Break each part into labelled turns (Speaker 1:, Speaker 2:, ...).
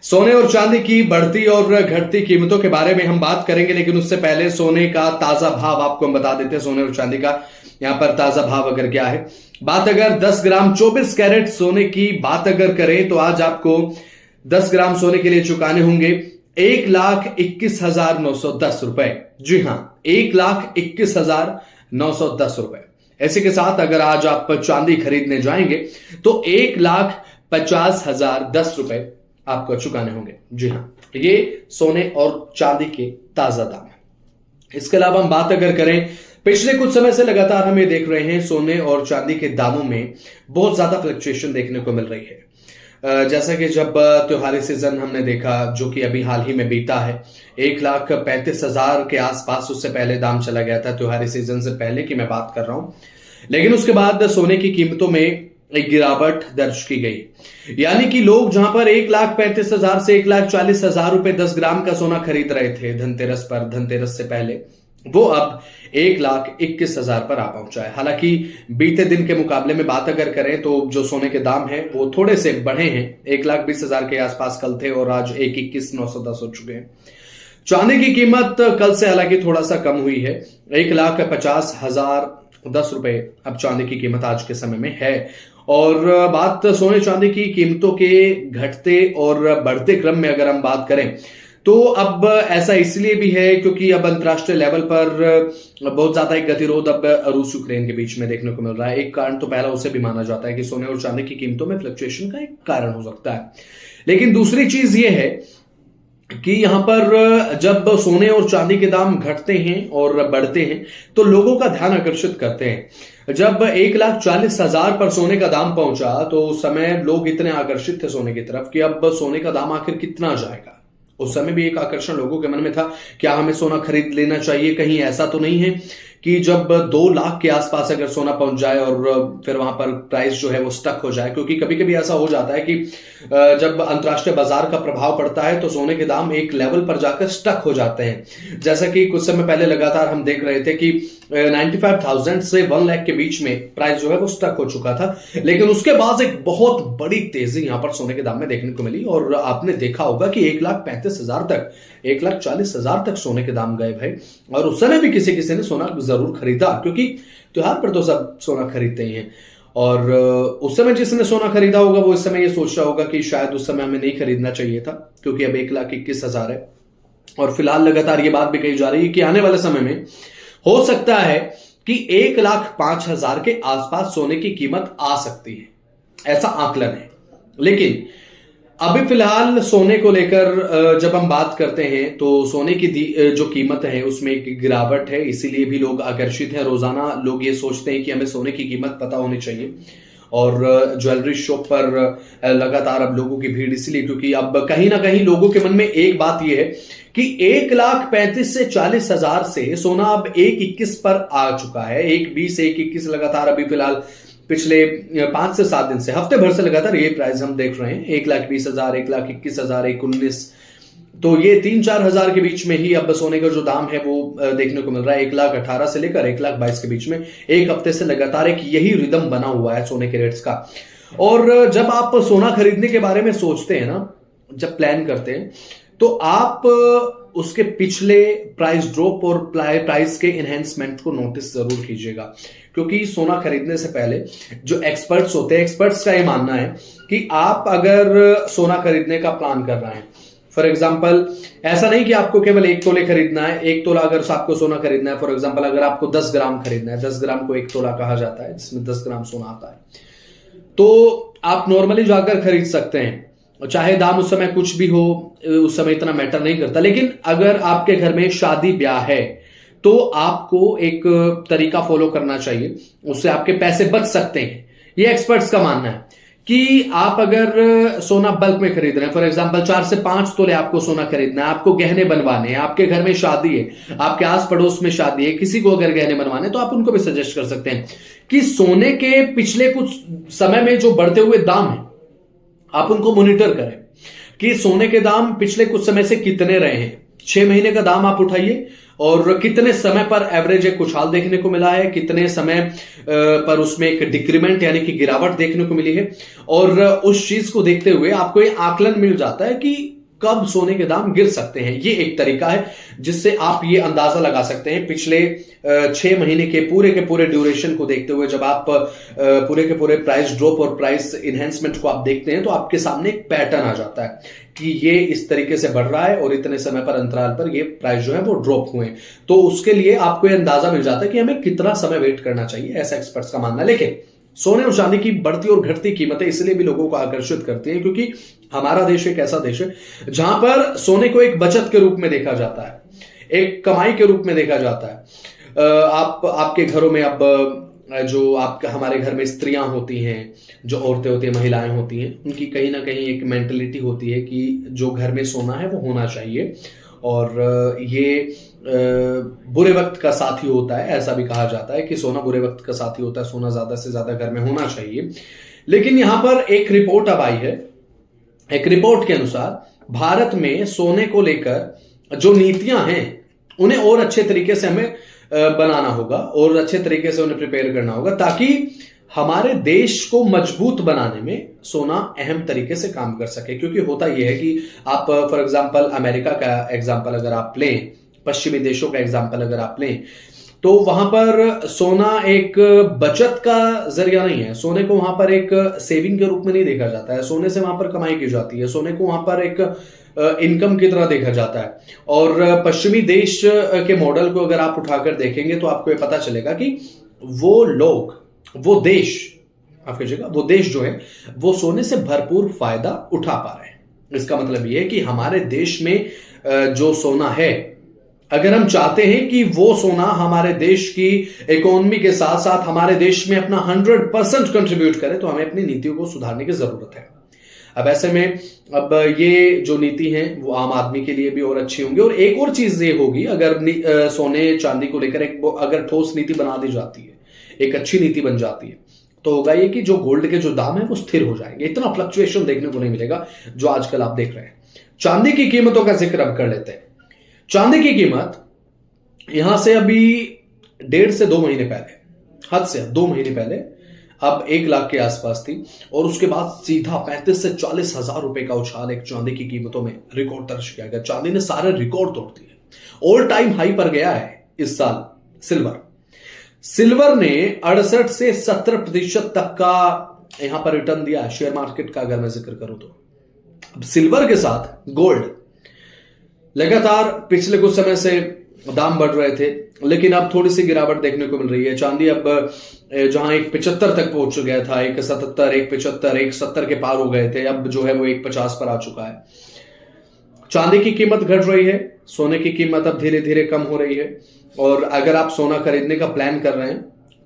Speaker 1: सोने और चांदी की बढ़ती और घटती कीमतों के बारे में हम बात करेंगे, लेकिन उससे पहले सोने का ताजा भाव आपको हम बता देते हैं। सोने और चांदी का यहां पर ताजा भाव अगर क्या है, बात अगर 10 ग्राम 24 कैरेट सोने की बात अगर करें तो आज आपको 10 ग्राम सोने के लिए चुकाने होंगे 1,21,910 रुपए। जी हां, 1,21,910 रुपए। ऐसे के साथ अगर आज आप चांदी खरीदने जाएंगे तो 1,50,010 रुपए आपको चुकाने होंगे। जी हां, ये सोने और चांदी के ताजा दाम है। इसके अलावा हम बात अगर करें, पिछले कुछ समय से लगातार हम ये देख रहे हैं सोने और चांदी के दामों में बहुत ज्यादा फ्लक्चुएशन देखने को मिल रही है। जैसा कि जब त्योहारी सीजन हमने देखा, जो कि अभी हाल ही में बीता है, 1,35,000 के आसपास उससे पहले दाम चला गया था, त्योहारी सीजन से पहले की मैं बात कर रहा हूं। लेकिन उसके बाद सोने की कीमतों में एक गिरावट दर्ज की गई, यानी कि लोग जहां पर 1,35,000 से 1,40,000 रुपए 10 ग्राम का सोना खरीद रहे थे धनतेरस पर, धनतेरस से पहले, वो अब 1,21,000 पर आ पहुंचा है। हालांकि बीते दिन के मुकाबले में बात अगर करें तो जो सोने के दाम हैं वो थोड़े से बढ़े हैं। 1,20,000 के आसपास कल थे और आज 1,21,910 हो चुके हैं। चांदी की कीमत कल से हालांकि थोड़ा सा कम हुई है, 1,50,010 रुपए अब चांदी की कीमत आज के समय में है। और बात सोने चांदी की कीमतों के घटते और बढ़ते क्रम में अगर हम बात करें तो अब ऐसा इसलिए भी है क्योंकि अब अंतर्राष्ट्रीय लेवल पर बहुत ज्यादा एक गतिरोध अब रूस यूक्रेन के बीच में देखने को मिल रहा है। एक कारण तो पहला उसे भी माना जाता है कि सोने और चांदी की कीमतों में फ्लक्चुएशन का एक कारण हो सकता है, लेकिन दूसरी चीज ये है कि यहां पर जब सोने और चांदी के दाम घटते हैं और बढ़ते हैं तो लोगों का ध्यान आकर्षित करते हैं। जब 1,40,000 पर सोने का दाम पहुंचा तो उस समय लोग इतने आकर्षित थे सोने की तरफ कि अब सोने का दाम आखिर कितना जाएगा। उस समय भी एक आकर्षण लोगों के मन में था, क्या हमें सोना खरीद लेना चाहिए, कहीं ऐसा तो नहीं है कि जब 2 लाख के आसपास अगर सोना पहुंच जाए और फिर वहां पर प्राइस जो है वो स्टक हो जाए। क्योंकि कभी कभी ऐसा हो जाता है कि जब अंतर्राष्ट्रीय बाजार का प्रभाव पड़ता है तो सोने के दाम एक लेवल पर जाकर स्टक हो जाते हैं। जैसा कि कुछ समय पहले लगातार हम देख रहे थे कि 95,000 से 1 लाख के बीच में प्राइस जो है वो स्टक हो चुका था, लेकिन उसके बाद एक बहुत बड़ी तेजी यहां पर सोने के दाम में देखने को मिली और आपने देखा होगा कि 1,35,000 तक, 1,40,000 तक सोने के दाम गए भाई। और उस समय भी किसी किसी ने सोना जरूर खरीदा, क्योंकि त्योहार पर तो सब सोना खरीदते ही हैं। और उस समय जिसने सोना खरीदा होगा वो इस समय ये सोच रहा होगा कि शायद उस समय हमें नहीं खरीदना चाहिए था, क्योंकि अब 1,21,000 है। और फिलहाल लगातार ये बात भी कही जा रही है कि आने वाले समय में हो सकता है कि 1,05,000 के आसपास सोने की कीमत आ सकती है, ऐसा आकलन है। लेकिन अभी फिलहाल सोने को लेकर जब हम बात करते हैं तो सोने की जो कीमत है उसमें एक गिरावट है, इसीलिए भी लोग आकर्षित हैं। रोजाना लोग ये सोचते हैं कि हमें सोने की कीमत पता होनी चाहिए और ज्वेलरी शॉप पर लगातार अब लोगों की भीड़ इसलिए क्योंकि अब कहीं ना कहीं लोगों के मन में एक बात यह है कि 1,35,000 से 40,000 से सोना अब 1,21 पर आ चुका है। 1,20 1,21 लगातार अभी फिलहाल पिछले 5 से 7 दिन से, हफ्ते भर से लगातार ये प्राइस हम देख रहे हैं। 1,20,000, 1,21,000, 1,19, तो ये 3-4 हजार के बीच में ही अब सोने का जो दाम है वो देखने को मिल रहा है। 1,18,000 से लेकर 1,22,000 के बीच में एक हफ्ते से लगातार एक यही रिदम बना हुआ है सोने के रेट्स का। और जब आप सोना खरीदने के बारे में सोचते हैं ना, जब प्लान करते हैं, तो आप उसके पिछले प्राइस ड्रॉप और प्राइस के एनहेंसमेंट को नोटिस जरूर कीजिएगा, क्योंकि सोना खरीदने से पहले जो एक्सपर्ट्स होते हैं, एक्सपर्ट्स का ये मानना है कि आप अगर सोना खरीदने का प्लान कर रहे हैं, फॉर एग्जाम्पल ऐसा नहीं कि आपको केवल 1 तोले खरीदना है। 1 तोला अगर आपको सोना खरीदना है, फॉर एग्जाम्पल अगर आपको 10 ग्राम खरीदना है, 10 ग्राम को 1 तोला कहा जाता है, जिसमें 10 ग्राम सोना आता है, तो आप नॉर्मली जाकर खरीद सकते हैं। चाहे दाम उस समय कुछ भी हो, उस समय इतना मैटर नहीं करता। लेकिन अगर आपके घर में शादी ब्याह है तो आपको एक तरीका फॉलो करना चाहिए, उससे आपके पैसे बच सकते हैं। ये एक्सपर्ट्स का मानना है कि आप अगर सोना बल्क में खरीद रहे हैं, फॉर एग्जांपल 4 से 5 तोले आपको सोना खरीदना है, आपको गहने बनवाने हैं, आपके घर में शादी है, आपके आस पड़ोस में शादी है, किसी को अगर गहने बनवाने, तो आप उनको भी सजेस्ट कर सकते हैं कि सोने के पिछले कुछ समय में जो बढ़ते हुए दाम है आप उनको मॉनिटर करें कि सोने के दाम पिछले कुछ समय से कितने रहे हैं। 6 महीने का दाम आप उठाइए और कितने समय पर एवरेज एक उछाल देखने को मिला है, कितने समय पर उसमें एक डिक्रीमेंट यानी कि गिरावट देखने को मिली है। और उस चीज को देखते हुए आपको ये आकलन मिल जाता है कि कब सोने के दाम गिर सकते हैं। ये एक तरीका है जिससे आप ये अंदाजा लगा सकते हैं। पिछले 6 महीने के पूरे ड्यूरेशन को देखते हुए जब आप पूरे के पूरे प्राइस ड्रॉप और प्राइस इनहेंसमेंट को आप देखते हैं तो आपके सामने एक पैटर्न आ जाता है कि ये इस तरीके से बढ़ रहा है और इतने समय पर अंतराल पर ये प्राइस जो है वो ड्रॉप हुए। तो उसके लिए आपको ये अंदाजा मिल जाता है कि हमें कितना समय वेट करना चाहिए, ऐसा एक्सपर्ट्स का मानना है। लेकिन सोने और चांदी की बढ़ती और घटती कीमतें इसलिए भी लोगों को आकर्षित करती हैं क्योंकि हमारा देश एक ऐसा देश है जहां पर सोने को एक बचत के रूप में देखा जाता है, एक कमाई के रूप में देखा जाता है। आपके घरों में अब जो आपके हमारे घर में स्त्रियां होती हैं, जो औरतें होती हैं, महिलाएं होती हैं, उनकी कहीं ना कहीं एक मेंटलिटी होती है कि जो घर में सोना है वो होना चाहिए और ये बुरे वक्त का साथी होता है। ऐसा भी कहा जाता है कि सोना बुरे वक्त का साथी होता है, सोना ज्यादा से ज्यादा घर में होना चाहिए। लेकिन यहां पर एक रिपोर्ट अब आई है, एक रिपोर्ट के अनुसार भारत में सोने को लेकर जो नीतियां हैं उन्हें और अच्छे तरीके से हमें बनाना होगा और अच्छे तरीके से उन्हें प्रिपेयर करना होगा ताकि हमारे देश को मजबूत बनाने में सोना अहम तरीके से काम कर सके। क्योंकि होता यह है कि आप फॉर एग्जांपल अमेरिका का एग्जांपल अगर आप लें, पश्चिमी देशों का एग्जांपल अगर आप लें, तो वहां पर सोना एक बचत का जरिया नहीं है। सोने को वहां पर एक सेविंग के रूप में नहीं देखा जाता है। सोने से वहां पर कमाई की जाती है, सोने को वहां पर एक इनकम की तरह देखा जाता है। और पश्चिमी देश के मॉडल को अगर आप उठाकर देखेंगे तो आपको ये पता चलेगा कि वो लोग, वो देश, आप कहिएगा वो देश जो है वो सोने से भरपूर फायदा उठा पा रहे हैं। इसका मतलब ये है कि हमारे देश में जो सोना है, अगर हम चाहते हैं कि वो सोना हमारे देश की इकोनॉमी के साथ साथ हमारे देश में अपना 100% कंट्रीब्यूट करे तो हमें अपनी नीतियों को सुधारने की जरूरत है। अब ऐसे में अब ये जो नीति है वो आम आदमी के लिए भी और अच्छी होंगी। और एक और चीज ये होगी, अगर सोने चांदी को लेकर एक अगर ठोस नीति बना दी जाती है, एक अच्छी नीति बन जाती है, तो होगा ये कि जो गोल्ड के जो दाम है वो स्थिर हो जाएंगे। इतना फ्लक्चुएशन देखने को नहीं मिलेगा जो आजकल आप देख रहे हैं। चांदी की कीमतों का जिक्र अब कर लेते हैं। चांदी की कीमत यहां से अभी 1.5 से 2 महीने पहले, हद से 2 महीने पहले अब 1 लाख के आसपास थी और उसके बाद सीधा 35 से 40 हजार रुपए का उछाल एक चांदी की कीमतों में रिकॉर्ड दर्ज किया गया। चांदी ने सारे रिकॉर्ड तोड़ दिए। ऑल टाइम हाई पर गया है इस साल सिल्वर ने 68 से 70% तक का यहां पर रिटर्न दिया है शेयर मार्केट का अगर मैं जिक्र करूं तो। अब सिल्वर के साथ गोल्ड लगातार पिछले कुछ समय से दाम बढ़ रहे थे, लेकिन अब थोड़ी सी गिरावट देखने को मिल रही है। चांदी अब जहां 1.75 तक पहुंच गया था, 1.77, 1.75, 1.70 के पार हो गए थे, अब जो है वो 1.50 पर आ चुका है। चांदी की कीमत घट रही है, सोने की कीमत अब धीरे धीरे कम हो रही है। और अगर आप सोना खरीदने का प्लान कर रहे हैं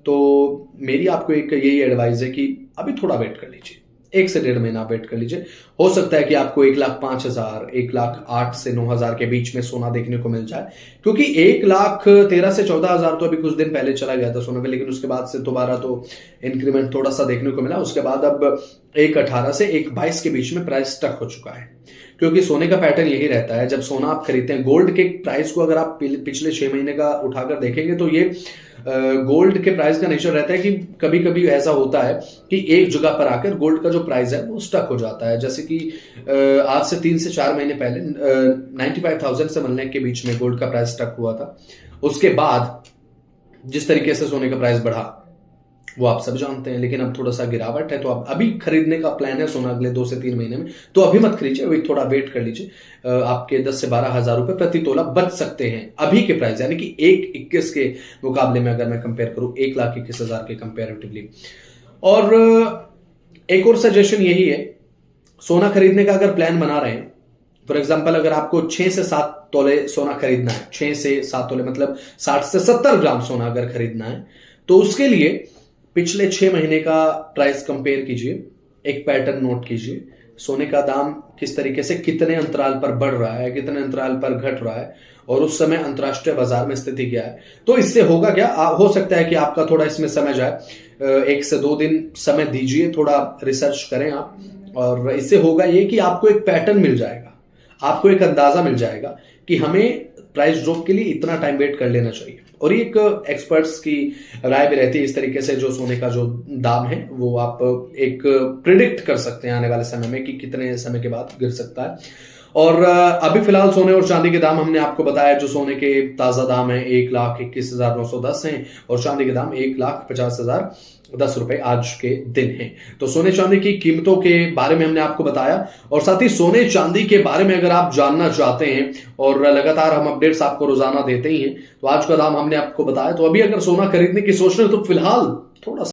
Speaker 1: तो मेरी आपको एक यही एडवाइस है कि अभी थोड़ा वेट कर लीजिए, 1 से 1.5 महीना वेट कर लीजिए। हो सकता है कि आपको 1,05,000, 1,08,000 से 9,000 के बीच में सोना देखने को मिल जाए, क्योंकि 1,13,000 से 14,000 तो अभी कुछ दिन पहले चला गया था सोने में, लेकिन उसके बाद से दोबारा तो इंक्रीमेंट थोड़ा सा देखने को मिला। उसके बाद अब 1,18 से 1,22 के बीच में प्राइस स्टक हो चुका है, क्योंकि सोने का पैटर्न यही रहता है। जब सोना आप खरीदते हैं, गोल्ड के प्राइस को अगर आप पिछले 6 महीने का उठाकर देखेंगे तो ये गोल्ड के प्राइस का नेचर रहता है कि कभी कभी ऐसा होता है कि एक जगह पर आकर गोल्ड का जो प्राइस है वो स्टक हो जाता है। जैसे कि आज से 3 से 4 महीने पहले 95,000 से मिलने के बीच में गोल्ड का प्राइस स्टक हुआ था। उसके बाद जिस तरीके से सोने का प्राइस बढ़ा वो आप सब जानते हैं, लेकिन अब थोड़ा सा गिरावट है। तो अब अभी खरीदने का प्लान है सोना अगले 2 से 3 महीने में, तो अभी मत खरीदिए, अभी थोड़ा वेट कर लीजिए। आपके 10 से 12 हजार रुपए प्रति तोला बच सकते हैं अभी के प्राइस, यानी कि 1,21 के मुकाबले में अगर मैं कंपेयर करूं 1,21,000 के कंपेरेटिवली। और एक और सजेशन यही है, सोना खरीदने का अगर प्लान बना रहे हैं, फॉर एग्जाम्पल अगर आपको 6 से 7 तोले सोना खरीदना है, 6 से 7 तोले मतलब 60 से 70 ग्राम सोना अगर खरीदना है, तो उसके लिए पिछले 6 महीने का प्राइस कंपेयर कीजिए, एक पैटर्न नोट कीजिए। सोने का दाम किस तरीके से कितने अंतराल पर बढ़ रहा है, कितने अंतराल पर घट रहा है, और उस समय अंतरराष्ट्रीय बाजार में स्थिति क्या है। तो इससे होगा क्या, हो सकता है कि आपका थोड़ा इसमें समय जाए, 1 से 2 दिन समय दीजिए, थोड़ा रिसर्च करें आप, और इससे होगा ये कि आपको एक पैटर्न मिल जाएगा, आपको एक अंदाजा मिल जाएगा कि हमें प्राइस ड्रॉप के लिए इतना टाइम वेट कर लेना चाहिए। और ये एक एक्सपर्ट्स की राय भी रहती है इस तरीके से, जो सोने का जो दाम है वो आप एक प्रिडिक्ट कर सकते हैं आने वाले समय में कि कितने समय के बाद गिर सकता है। और अभी फिलहाल सोने और चांदी के दाम हमने आपको बताया, जो सोने के ताजा दाम है 1,21,910 हैं और चांदी के दाम 1,50,010 आज के दिन हैं। तो सोने चांदी की कीमतों के बारे में हमने आपको बताया, और साथ ही सोने चांदी के बारे में अगर आप जानना चाहते हैं, और लगातार हम अपडेट्स आपको रोजाना देते ही हैं, तो आज का दाम हमने आपको बताया। तो अभी अगर सोना खरीदने की सोच रहे हो तो फिलहाल थोड़ा